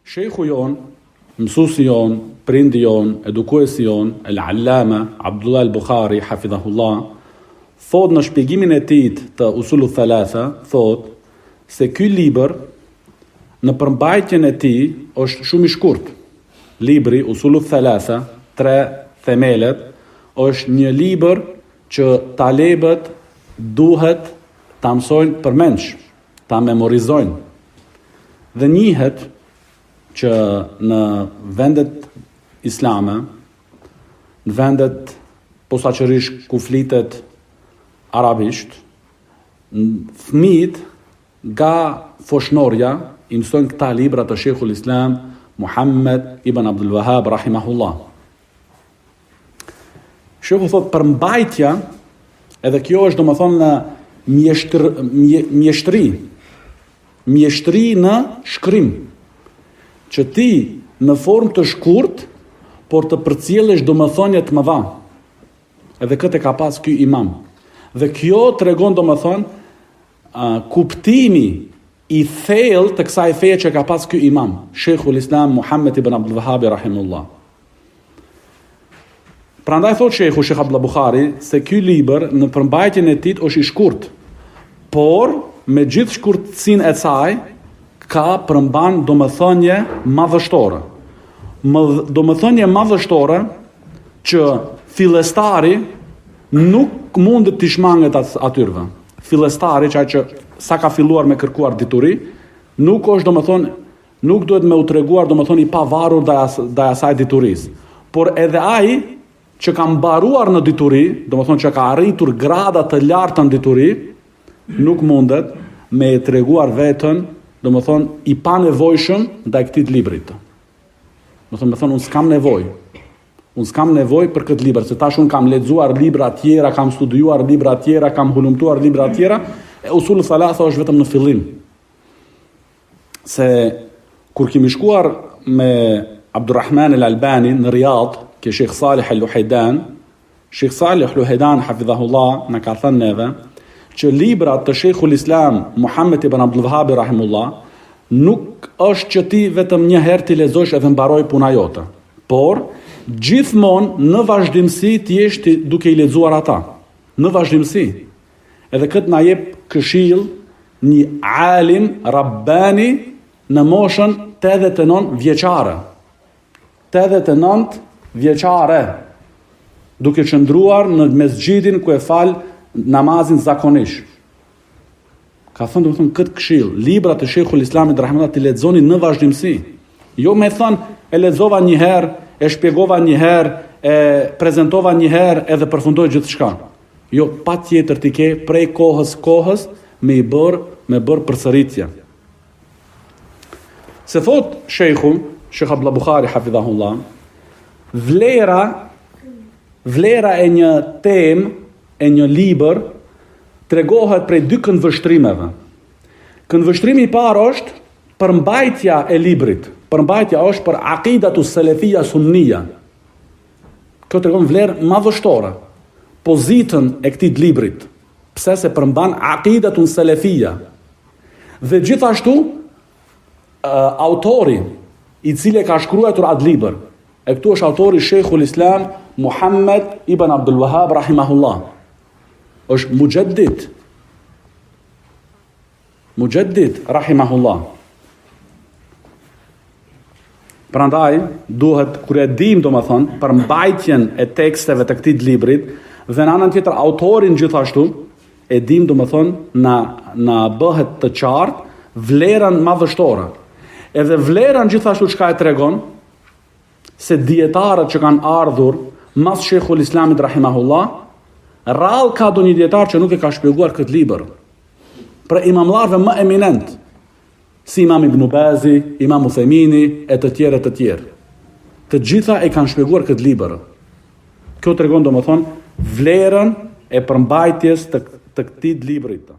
Shejhu jon, mësuesi jon, prindi jon, edukuesi jon, el-Allama Abdullah al-Bukhari hafidhahullah, thot në shpjegimin e tij të Usulu Thalatha, thot se ky libër në përmbajtjen e tij është shumë i shkurt. Libri Usulu Thalatha, 3 themelet, është një libër që talebët duhet ta mësojnë përmendsh, ta memorizojnë. Dhe njihet që në vendet islame, në vendet posaçërisht ku flitet arabisht, fëmijët nga foshnorja i mësojnë këta libra të Sheikhul Islam Muhammed ibn Abdul Wahhab rahimahullah. Sheikhu thot përmbajtja, edhe kjo është domethënë mjeshtri në shkrim, që ti në formë të shkurt, por të përcjellësh domethënie të mëdha. Edhe këtë e ka pas ky imam. Dhe kjo tregon domethënë kuptimi i thellë të kësaj feje që ka pas ky imam, Sheikhul Islam Muhammed ibn Abdul Wahhab rahimahullah. Prandaj thot Sheikhu Sheikh Abdullah Bukhari se ky libër në përmbajtjen e tij është i shkurt, por me gjithë shkurtësinë e saj ka përmban domethënie madhështore. Domethënie madhështore që fillestari nuk mundet të shmanget atyrve. Fillestari, që sa ka filluar me kërkuar dituri, nuk është domethënë, nuk duhet me u treguar domethënë i pavarur ndaj asaj diturisë. Por edhe ai që ka mbaruar në dituri, domethënë që ka arritur grada të larta në dituri, nuk mundet me e treguar veten, domethënë i panevojshëm ndaj këtij librit. Domethënë unë s'kam nevojë. Unë s'kam nevojë për këtë libër, se tash unë kam lexuar libra të tjera, kam studiuar libra të tjera, kam hulumtuar libra të tjera, e Usul Thalatha është vetëm në fillim. Se kur kemi shkuar me Abdurrahman al-Albani në Riyadh, ke Sheikh Salih al-Luhaydan, Sheikh Salih al-Luhaydan hafidhahullah na ka thënë neve që librat të Sheikhul Islam Muhammed ibn Abdul Wahhab rahimullah nuk është që ti vetëm një herë ti lexosh edhe mbaroj puna jote, por gjithmonë në vazhdimsi ti jesh duke i lexuar ata, në vazhdimsi. Edhe këtë na jep këshill një alim rabbani në moshën 89 vjeçare. 89 vjeçare, duke qëndruar në mesxhidin ku e fal namazin zakonisht. Ka thënë domethënë këtë këshill, librat e Sheikhul Islamit rahimahullah ti lexoni në vazhdimsi. Jo me thënë e lexova një herë, e shpjegova një herë, e prezantova një herë edhe përfundoi gjithçka. Jo, patjetër ti ke prej kohës me bër përsëritje. Se thot Sheikhu Sheikh Abdullah Bukhari hafidhahullah, vlera e një temë, e një libër, tregohet prej 2 këndvështrimeve. Këndvështrimi i parë është përmbajtja e librit. Përmbajtja është për aqidatu selefia sunnia. Kjo tregon vlerë madhështore, pozitën e këtij librit, pse se përmban aqidatun selefia. Dhe gjithashtu autori i cili ka shkruar atë libër, e këtu është autori Sheikhul Islam Muhammed ibn Abdul Wahhab rahimahullah. Është Mujaddid rahimahullah. Prandaj duhet kur e dim domethënë për mbajtjen e teksteve të këtij librit dhe në anën tjetër autorin gjithashtu e dim domethënë na bëhet të qartë vlerën madhështore. Edhe vlerën gjithashtu çka e tregon se dietarët që kanë ardhur mas Sheikhul Islamit rahimahullah, rrallë ka do një dietar që nuk e ka shpjeguar këtë libër. Për imamlarve më eminent, si Imam Ibn Bazi, Imam Uthemini, e të tjerë. Të gjitha e kanë shpjeguar këtë libër. Kjo tregon domethënë vlerën e përmbajtjes të këtij librit.